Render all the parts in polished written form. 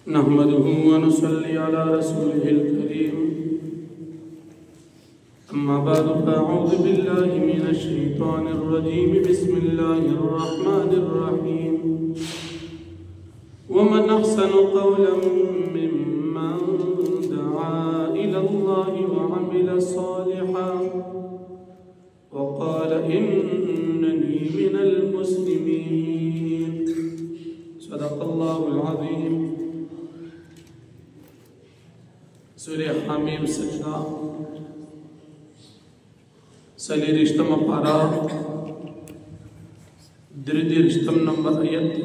نحمده ونصلي على رسوله الكريم أما بعد فأعوذ بالله من الشيطان الرجيم بسم الله الرحمن الرحيم ومن أحسن قولا ممن دعا إلى الله وعمل صالحا وقال إنني من المسلمين صدق الله العظيم سورة حمیم سجدہ سلی رشتم پارا دردی رشتم نمبر آیت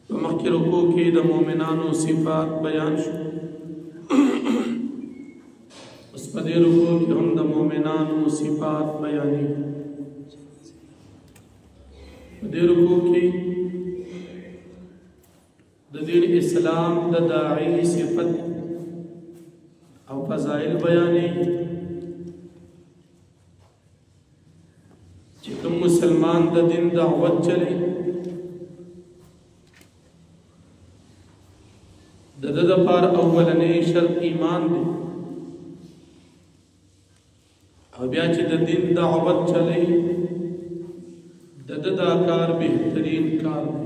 ومخی رکو کی دا مومنانو صفات بیان شو اس پدی رکو کی ہم دا مومنانو صفات بیانی پدی رکو کی دا دین اسلام دا داعی صفت او فضائل بیانی چکم مسلمان دا دین دعوت چلے دا پار اولنے شرط ایمان دے او بیا چی دا دین دعوت چلے دا کار بہترین کار دے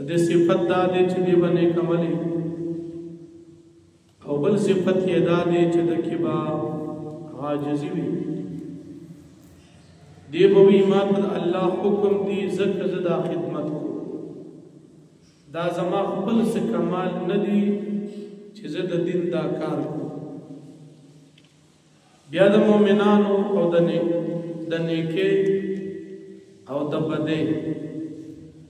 دے صفت دا دے چی دی بنے کملی او بل صفت یہ دا دے چی دکی با عاجزی وی دی بوی ایمان پر اللہ حکم دی زکر زدہ خدمت کو دا زما خپل سے کمال ندی چی زدہ دین دا کار کو بیا دا مومنانو او دا نیکے او دا بدے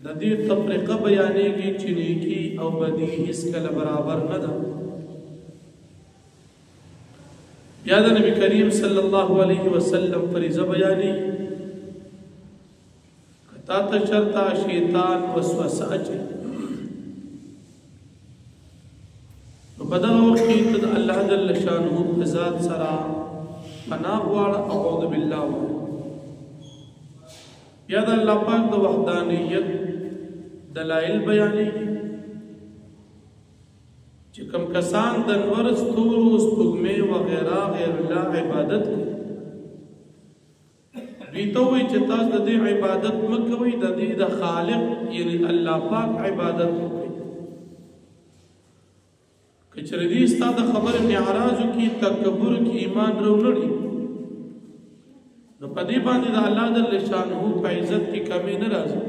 دا دیر تفریقہ بیانے گی چنیکی او بدی اس کل برابر ندا یاد نبی کریم صلی اللہ علیہ وسلم فریضہ بیانی کتا تشرتا شیطان وسوسہ اچھے بدہ وقت اللہ جل شانہ ذات سرا پناہ وارا اعوذ باللہ یاد اللہ پاک دا وحدانیت دلائل بیانی چکم کسان دنور استور استغمے وغیرہ غیر اللہ عبادت کی بیتوئی چتاز دا دی عبادت مکوئی دا دی دا خالق یعنی اللہ پاک عبادت مکوئی کچردی استا دا خبر معراجو کی تکبر کی ایمان رو لڑی نو پدی باندی دا اللہ جل شانہ پا عزت کی کمی نرازی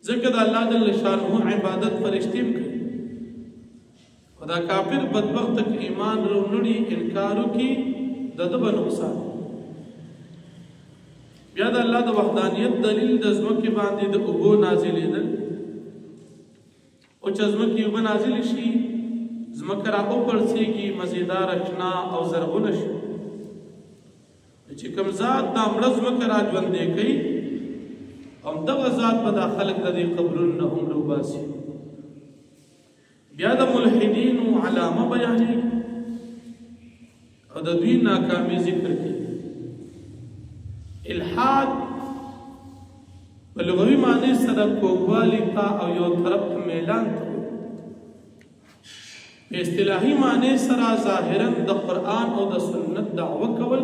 ذکر دا اللہ جل شانہ عبادت فرشتیم کری خدا کافر بدبخت کی ایمان رو نڑی انکارو کی ددب نقصان بیاد اللہ دا وحدانیت دلیل دا زمکی باندی دا اگو نازلی دل اوچ زمکی اگو نازلی شی زمکر آقو پرسی کی مزیدار اچنا او زرغن شی چکم ذات دا مرز مکر آجوان دے گئی ام دغا ذات بدا خلق دا دی قبرن نهم رو باسی بیاد ملحدین و علامہ بیانی او دا دوی ناکامی ذکر کی الحاد بلغوی معنی صدق کوگوالی تا او یو طرف میلان تا پی اصطلاحی معنی سرا ظاہرن دا قرآن او دا سنت دعوی کول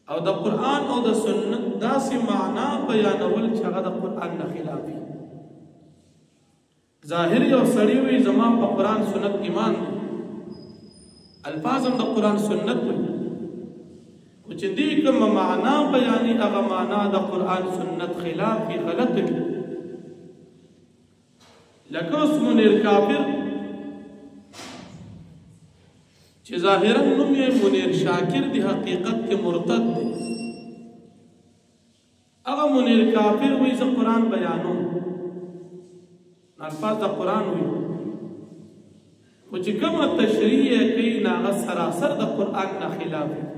او دا قرآن او دا سنت دا سی معنی بیانول چاگا دا قرآن نخلافی ظاہر یو سڑیوی زمان پا قرآن سنت ایمان دی الفاظم دا قرآن سنت دی کچھ دیکم معنی بیانی اغا معنی دا قرآن سنت خلافی غلط دی لکہ اس منیر کافر چی ظاہرن نمی منیر شاکر دی حقیقت کے مرتد دی اگا منیر کافر ہوئی سے قرآن بیانوں الفاظ دا قرآن ہوئی کچھ کم تشریح ہے کئی ناغا سراسر دا قرآن نا خلاف ہے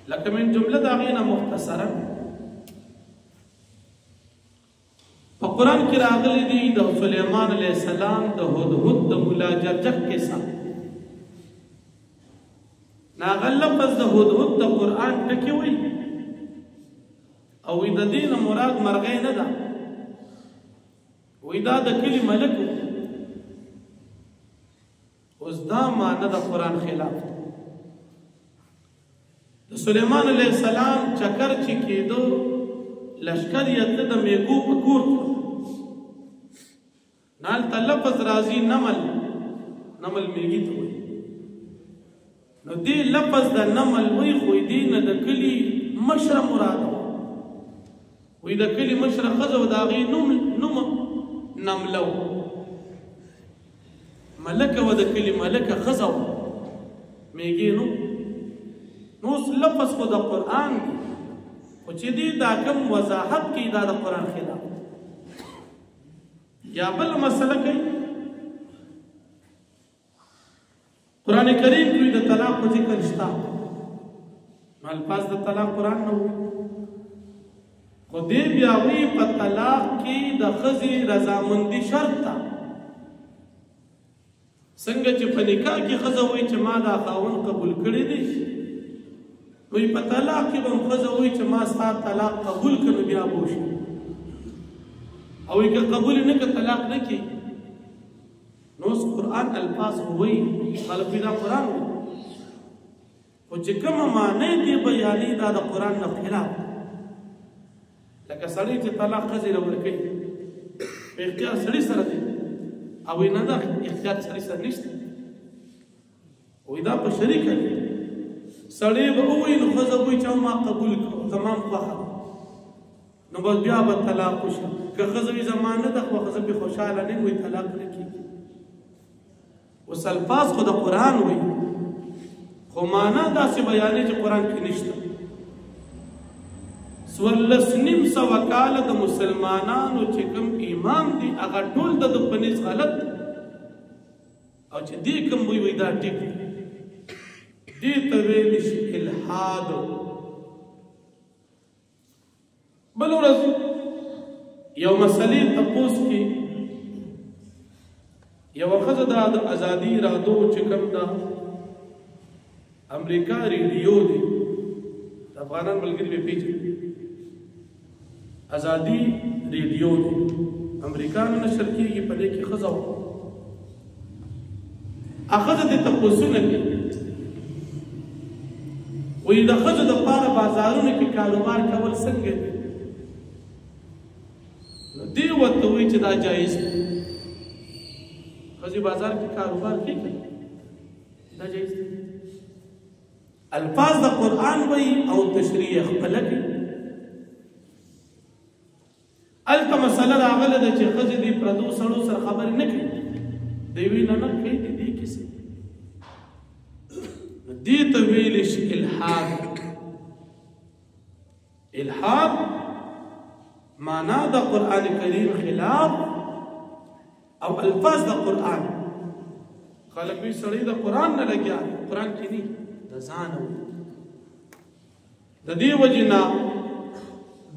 لیکن من جملہ داغینا مختصرا پا قرآن کی راغلی دی دا سلیمان علیہ السلام دا ہدہد دا مولا جرجک کے ساتھ ناغا لفظ دا ہدہد دا قرآن نکی ہوئی او د دین مراد مرغۍ نه ده وی دا د کلي ملک اوس دا معنی د قرآن خلاف د سلیمان علیه السلام چکر چې کېدو لشکر یې تله د میږو په کور نالته لفظ راځي نمل میږي ته وایي نو دې لفظ د نمل وایي خو دې نه د کلي مشره مراده وایي د کلي مشره ښځه و د هغې نوم نمله و ملکه و د کلي ملکه ښځه وه میږي نو اوس لفظ خو د قرآن دی خو چې دې دا کوم وضاحت کوي دا د قرآن خلاف یا بل مسله کوي قرآن کریم کې د طلاق په ذکر شته الفاظ د طلاق قرآن نه وي خو دې بیا وی په طلاق کې د ښځې رضامندي شرط ده څنګه چې په نکاح کې ښځه وایي چې ما دا خاوند قبول کړی دی وی په طلاق کې به هم ښځه وایي چې ما ستا طلاق قبول کړو بیا به وشي او که قبول نه کړه طلاق نه کوي نو اوس قرآن الفاظ وایي خلک دا قرآن وایي خو چې کومه معنی دې بیانې دا د قرآن نه خلاف لکه سړی چې طلاق ښځې له ورکوي په اختیار سړي سره دی او نه دا اختیار سړي سره نشته وایي دا په شریکه دی سړی به ووایي نو ښځه وایي چې ما قبول کړو تمام خوښه نو بس بیا به طلاق وشي که ښځه وي زما نه ده خو ښځه پرې خوشحاله نه وي طلاق نه کېږي اوس الفاظ خو د قرآن وایي خو معنا داسې بیانې چې قرآن کې نشته 1400 کاله د مسلمانانو چې کوم ایمان دي هغه ټول د په نس غلط او چې دې کوم وایي دا ټیک دې ته ویل شي الحاد بل ورځ یو مسلې تپوس کې یو ښځه د ازادي ارادو چې کوم ده امریکا ریډیو دی د افغانان ملګري به پیژني ازادي ریډیو دی امریکا نشر کېږي په دې کې ښځه وه ښځه دې تپوسونه کوي وایي د ښځو دپاره بازارونو کې کاروبار کول څنګه دي نو دې ورته وایي چې دا جایز دی ښځې بازار کې کاروبار کوي دا جایز دی الفاظ د قرآن وایي او تشریح خپله کوي هلته مسله راغله ده چې ښځې دې پردو سړو سره خبرې نه کوي دی وایي نه کوي د دې کیسې دې ته ویلی شي الحاد الحاد معنا د قرآن کریم خلاف او الفاظ د قرآن خلک وایي سړی د قرآن نه لګیا قرآن کې نه د ځان د دې وجې نه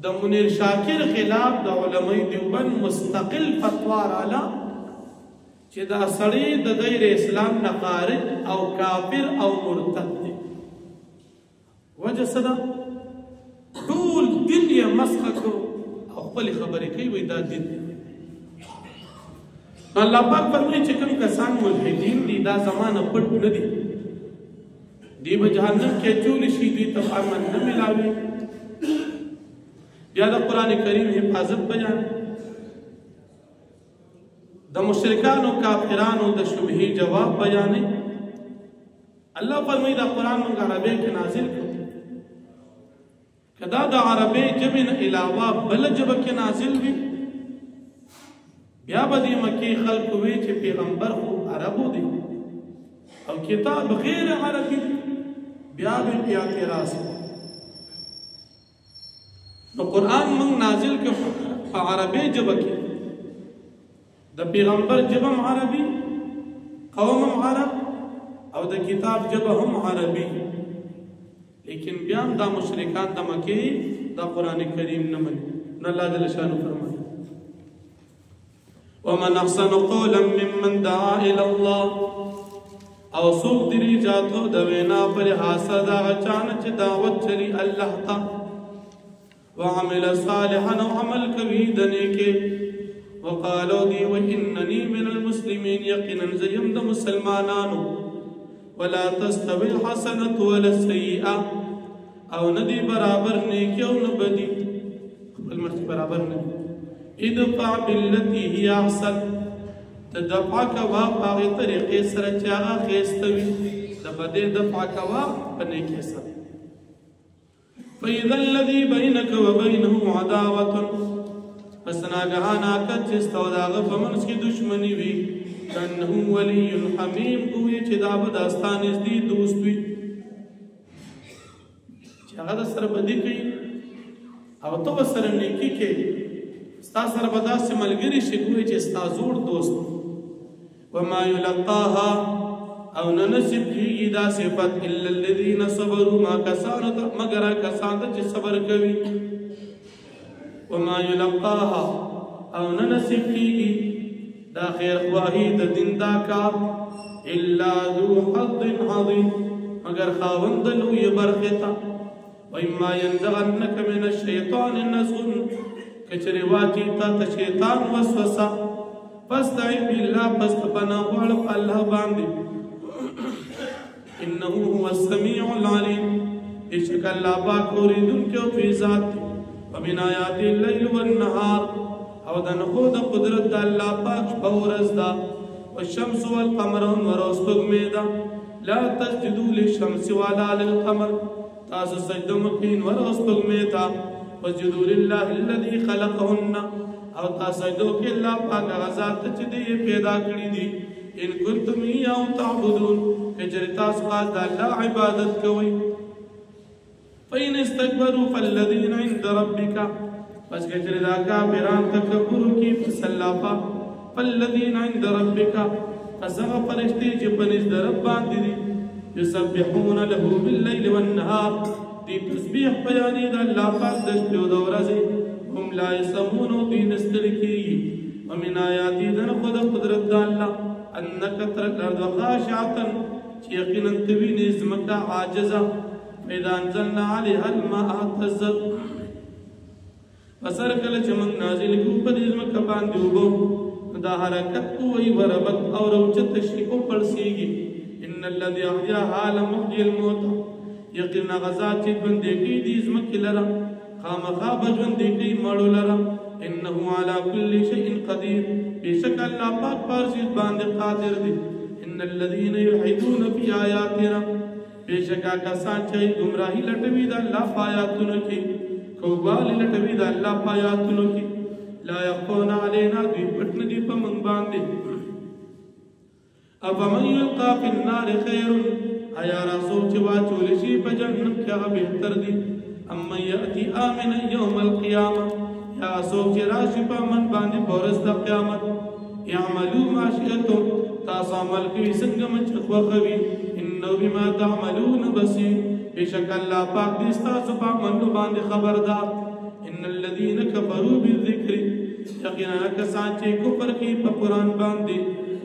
د منیر شاکر خلاف د علماء دیوبند مستقل فتوا راله چې دا سړی د غیر اسلام نه خارج او کافر او مرتد دی وجه څه ده ټول دین یې مسخ کړو او خپلې خبرې کوي وایي دا دین دی الله پاک فرمایي چې کوم کسان ملحدین دي دا زمانه پټ نه دي دی به جهنم کې اچولی شي دوی ته امن نه ملاوي بیا د قرآن کریم حفاظت بیان د مشرکانو کافرانو د شبهې جواب بیانې الله فرمایي دا قرآن موږ عربی کې نازل کړو که دا د عربی ژبې نه علاوه بله ژبه کې نازل وي بیا به دې مکې خلکو وي چې پیغمبر خو عربو دی او کتاب غیر عربي بیا به اعتراض نو قرآن موږ نازل کړو په عربی ژبه کې د پیغمبر ژبه هم عربي قوم هم عرب او د کتاب ژبه هم عربي لیکن بیا هم دا مشرکان د مکې دا قرآن کریم نه مني نو الله جل شانه فرمایي ومن احسن قولا ممن دعا الى الله او څوک دې جاتو د وینا پر حاصل دا چانه چې دعوت چلی الله ته وعمل صالحا وعمل کوي د نیکه وقالو دی وانني من المسلمين یقینا زیم د مسلمانانو ولا تستوي الحسنه ولا السيئه او ندی برابر نیکی او نبدی المرتي برابر نه ادفع بالتي هي احسن تدفع کوا په طریقې سره چې هغه خېستوي د بده دفع کوا په نیکی سره فإذا الذي بينك وبينه عداوة فسناگهانا کچ استوداغ فمنس کی دشمنی وی كأنه ولي حمیم کوئی چې دا بداستان ازدی دوست وی چې هغه د سره بدی کوي او تو سره نیکی کوي ستا سره بداسې ملګری شي کوي چې ستا زوړ دوست وما يلقاها او ننسب کیږي دا صفت الا الذين صبروا ما کسانو مگر کسان چې صبر کوي وما يلقاها او ننسب کیږي دا خیر خواهی د دین دا کار الا ذو حظ عظیم مگر خاوند لوی برخه تا وإما ينزغنك من الشيطان نزغ کچری واچی تا شیطان وسوسه فاستعذ بالله فاستبنا وعلق الله باندې انه هو السميع العليم اشك الله پاک اوریدن کې او فی ذات ومن آیات الليل والنهار او د نخود قدرت د الله پاک په ورځ دا والشمس والقمر ونروس پګمیدا لا تسجدوا للشمس ولا للقمر تاسو سجده مکین وروس پګمیدا وسجدوا لله الذي خلقهن او تاسو سجده کې الله پاک غزاد چې دې پیدا کړی دي ان کنتم یاو تعبدون کجری تاسو خاص د الله عبادت کوئ فإن استكبروا فالذين عند ربك پس کجری دا کافران تکبر کی فسلافا فالذين عند ربك فسغ فرشتي چې پنځ د رب باندې دي يسبحون له بالليل والنهار دي تسبيح بیانې د الله پاک د شپې او د ورځې هم لا يسمون دين استلکی ومن آیاتی دن خود قدرت د الله انك ترك الارض خاشعه يقينا توي نزمك عاجزه فاذا انزلنا عليها الماء اهتزت فسر کله چې موږ نازل کوو په نزمک باندې وبو دا حرکت کوي وربت او روچت شي او پړسيږي ان الذي احياها لمحيي الموت يقينا غزا چې بندې کې دي نزمک لرا خامخا بجوندې کې مړو لرا انه على كل شيء قدير بشك الله پاک پارسي باندې قادر دي ان الذين يلحدون في آياتنا بشکا کسان چې گمراهی لټوي د الله آیاتونو کې کووالی لټوي د الله آیاتونو کې لا يخفون علينا دوی پټ ندي په موږ باندې افمن يلقى في النار خير ایا رسول چې واچول شي په جنت کې هغه بهتر دي اما ياتي امن يوم القيامه یا سوچ چې راشي په من باندې پورس د قیامت يعملوا ما شئتم تاسو عمل کوي څنګه چې خوښوي انه بما تعملون بصير بشک الله پاک دې تاسو په منو باندې خبردار ان الذين كفروا بالذكر یقینا کسان چې کفر کوي په قران باندې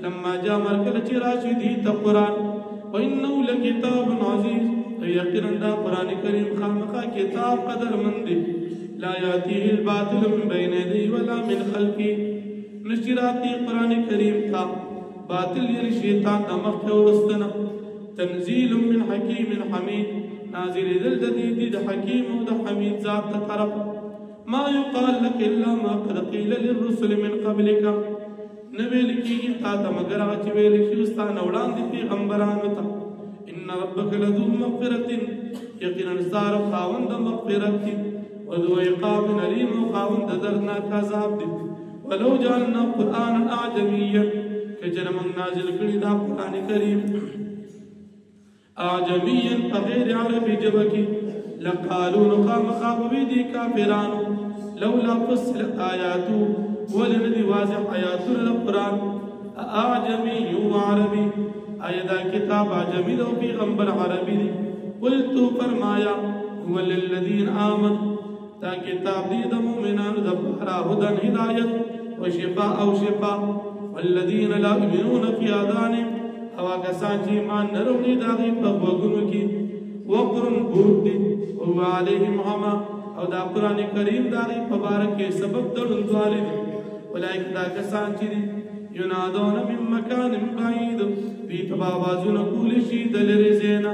لما جاء مرکل چې راشي دي ته قران وانه لکتاب عزیز یقینا دا قران کریم خامخا کتاب قدر مند لا یاتیه الباطل من بین یدیه ولا من خلفه نشراتی قران کریم تھا باطل یعنی شیطان دمخ ورستنا تنزيل من حكيم حميد نازل دل حكيم حميد ذات طرف ما يقال لك الا ما قد قيل للرسل من قبلك نبي لكي تا مگر چې ویل شي وړاندې پیغمبرانو ته ان ربك لذو مغفرة یقینا زار خاوند مغفرت وذو عقاب عليم خاوند درناک عذاب دي ولو جعلنا قرانا اعجميا کجرم نازل کړي دا قران کریم اعجميا غير عربي جبكي لقالوا نقام خابوي دي كافرانو لولا فصلت آياته ولندي واضح آيات القرآن اعجمي وعربي آيادا كتاب اعجمي دو پیغمبر عربي دي قلتو فرمایا هو للذين آمنوا تا کتاب دی د مومنانو د پاره هدن هدایت وشفاء او شفاء والذين لا يؤمنون في آذانهم او کسان چې ایمان نه وروړي دا غي په وګونو کې وقرن بود دي او عليهم عما او دا قرآن کریم داغی پبارک سبب دړندوالی دی اولئک دا کسان چې دي ینادون من مکان بعید دوی ته به آوازونه کولی شي د لرې ځای نه